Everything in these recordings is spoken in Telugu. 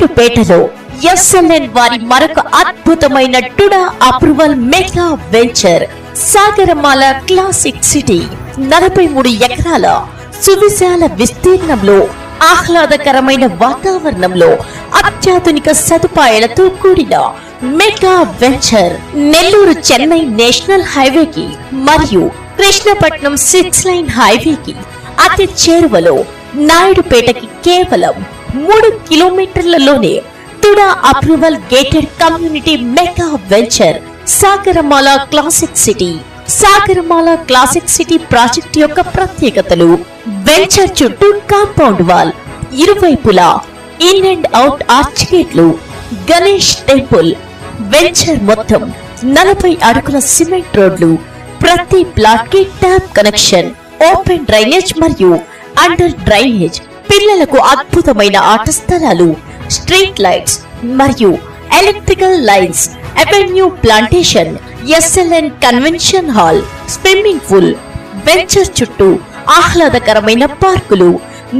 నాయుడుపేటలో ఎస్ఎల్ఎన్ వారి మరొక అద్భుతమైన TUDA approval mega venture Sagaramala classic city 43 ఎకరాల సువిశాల విస్తీర్ణంలో ఆహ్లాదకరమైన వాతావరణంలో అత్యాధునిక సదుపాయాలతో కూడిన mega venture Nellore Chennai national హైవేకి మరియు కృష్ణపట్నం 6 లైన్ హైవేకి అతి చేరువలో నాయుడుపేటకి కేవలం 3 కిలోమీటర్లలోనే TUDA approval gated community mega venture Sagaramala classic city. Sagaramala classic city project యొక్క ప్రత్యేకతలు: వెంచర్ చుట్టూ కాంపౌండ్ వాల్, ఇరువైపులా ఇన్ అండ్ అవుట్ ఆర్చ్ గేట్లు, గణేష్ టెంపుల్, వెంచర్ మొత్తం 40 అడుగుల సిమెంట్ రోడ్లు, ప్రతి ప్లాట్ కి ట్యాప్ కనెక్షన్, ఓపెన్ డ్రైనేజ్ మరియు అండర్ డ్రైనేజ్, పిల్లలకు అద్భుతమైన ఆట స్థలాలు, స్ట్రీట్ లైట్స్ మరియు electrical lines, avenue plantation, SLN convention hall, swimming pool, venture చుట్టూ ఆహ్లాదకరమైన పార్కులు,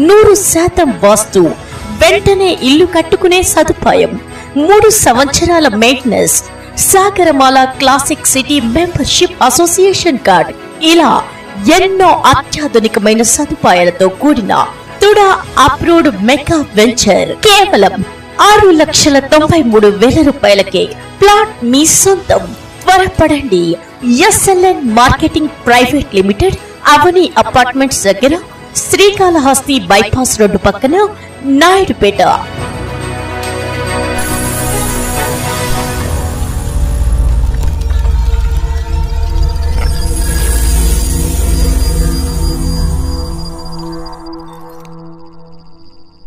100% వాస్తు, వెంటనే ఇల్లు కట్టుకునే సదుపాయం, 3 సంవత్సరాల maintenance, Sagarmala classic city membership association card, ఇలా ఎన్నో అత్యాధునికమైన సదుపాయాలతో కూడిన టుడా అప్రూవ్డ్ మెగా వెంచర్ కేవలం 6,93,000 రూపాయలకే ప్లాట్ మీ సొంతం. త్వరపడండి. ఎస్ఎల్ఎన్ మార్కెటింగ్ ప్రైవేట్ లిమిటెడ్, అవని అపార్ట్మెంట్స్ దగ్గర, శ్రీకాళహస్తి బైపాస్ రోడ్డు పక్కన, నాయుడుపేట.